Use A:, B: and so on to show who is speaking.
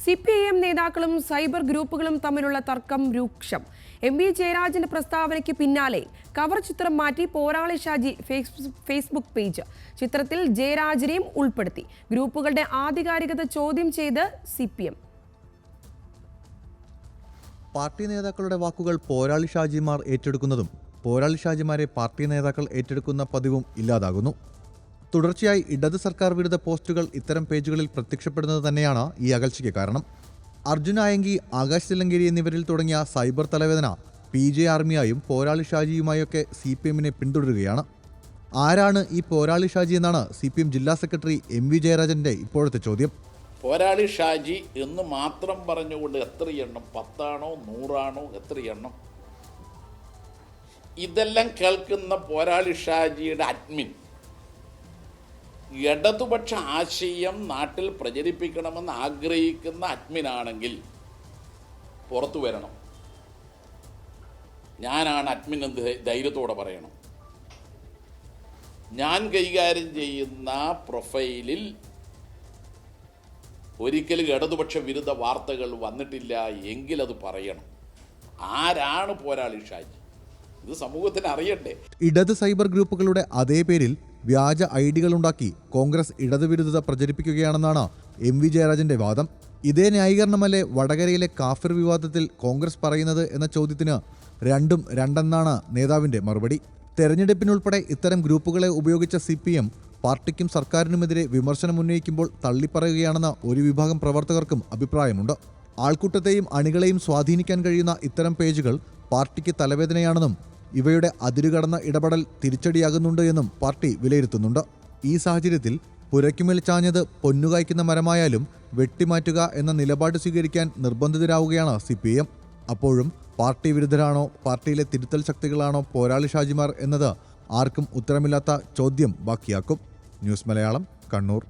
A: CPIM നേതാക്കളും cyber ഗ്രൂപ്പുകളും തമ്മിലുള്ള തർക്കം രൂക്ഷം. MV ജയരാജന്റെ പ്രസ്താവനയ്ക്ക് പിന്നാലെ കവർ ചിത്രം മാറ്റി പോരാളി ഷാജി ഫേസ്ബുക്ക് പേജ്. ചിത്രത്തിൽ ജയരാജനെയും ഉൾപ്പെടുത്തി. ഗ്രൂപ്പുകളുടെ ആധികാരികത ചോദ്യം ചെയ്ത് CPM.
B: പാർട്ടി നേതാക്കളുടെ വാക്കുകൾ പോരാളി ഷാജിമാർ ഏറ്റെടുക്കുന്നതും പോരാളി ഷാജിമാരെ പാർട്ടി നേതാക്കൾ ഏറ്റെടുക്കുന്ന പതിവും ഇല്ലാതാകുന്നു. തുടർച്ചയായി ഇടത് സർക്കാർ വിരുദ്ധ പോസ്റ്റുകൾ ഇത്തരം പേജുകളിൽ പ്രത്യക്ഷപ്പെടുന്നത് തന്നെയാണ് ഈ അകൽച്ചയ്ക്ക് കാരണം. അർജുൻ ആയങ്കി, ആകാശ് തില്ലങ്കേരി എന്നിവരിൽ തുടങ്ങിയ സൈബർ തലവേദന PJ ആർമിയായും പോരാളി ഷാജിയുമായൊക്കെ CPMനെ പിന്തുടരുകയാണ്. ആരാണ് ഈ പോരാളി ഷാജി എന്നാണ് CPM ജില്ലാ സെക്രട്ടറി MV ജയരാജന്റെ ഇപ്പോഴത്തെ ചോദ്യം.
C: പോരാളി ഷാജി എന്ന് മാത്രം പറഞ്ഞുകൊണ്ട് എത്ര എണ്ണം, 10 ആണോ 100 ആണോ, എത്ര എണ്ണം? ഇതെല്ലാം കേൾക്കുന്ന പോരാളി ഷാജിയുടെ അഡ്മിൻ ഇടതുപക്ഷ ആശയം നാട്ടിൽ പ്രചരിപ്പിക്കണമെന്ന് ആഗ്രഹിക്കുന്ന അഡ്മിനാണെങ്കിൽ പുറത്തു വരണം. ഞാനാണ് അഡ്മിൻ എന്ന് ധൈര്യത്തോടെ പറയണം. ഞാൻ കൈകാര്യം ചെയ്യുന്ന പ്രൊഫൈലിൽ ഒരിക്കലും ഇടതുപക്ഷ വിരുദ്ധ വാർത്തകൾ വന്നിട്ടില്ല എങ്കിൽ അത് പറയണം. ആരാണ് പോരാളി ഷാജി? ഇത് സമൂഹത്തിന് അറിയണ്ടേ.
B: ഇടത് സൈബർ ഗ്രൂപ്പുകളുടെ അതേ പേരിൽ വ്യാജ ഐഡികളുണ്ടാക്കി കോൺഗ്രസ് ഇടതുവിരുദ്ധത പ്രചരിപ്പിക്കുകയാണെന്നാണ് MV ജയരാജന്റെ വാദം. ഇതേ ന്യായീകരണമല്ലേ വടകരയിലെ കാഫിർ വിവാദത്തിൽ കോൺഗ്രസ് പറയുന്നത് എന്ന ചോദ്യത്തിന് രണ്ടും രണ്ടെന്നാണ് നേതാവിന്റെ മറുപടി. തെരഞ്ഞെടുപ്പിനുൾപ്പെടെ ഇത്തരം ഗ്രൂപ്പുകളെ ഉപയോഗിച്ച CPM പാർട്ടിക്കും സർക്കാരിനുമെതിരെ വിമർശനം ഉന്നയിക്കുമ്പോൾ തള്ളിപ്പറയുകയാണെന്ന ഒരു വിഭാഗം പ്രവർത്തകർക്കും അഭിപ്രായമുണ്ട്. ആൾക്കൂട്ടത്തെയും അണികളെയും സ്വാധീനിക്കാൻ കഴിയുന്ന ഇത്തരം പേജുകൾ പാർട്ടിക്ക് തലവേദനയാണെന്നും ഇവയുടെ അതിരുകടന്ന ഇടപെടൽ തിരിച്ചടിയാകുന്നുണ്ട് എന്നും പാർട്ടി വിലയിരുത്തുന്നുണ്ട്. ഈ സാഹചര്യത്തിൽ പുരയ്ക്കുമേൽ ചാഞ്ഞത് പൊന്നുകായ്ക്കുന്ന മരമായാലും വെട്ടിമാറ്റുക എന്ന നിലപാട് സ്വീകരിക്കാൻ നിർബന്ധിതരാവുകയാണ് CPM. അപ്പോഴും പാർട്ടി വിരുദ്ധരാണോ, പാർട്ടിയിലെ തിരുത്തൽ ശക്തികളാണോ പോരാളി ഷാജിമാർ എന്നത് ആർക്കും ഉത്തരമില്ലാത്ത ചോദ്യം ബാക്കിയാക്കും. ന്യൂസ് മലയാളം, കണ്ണൂർ.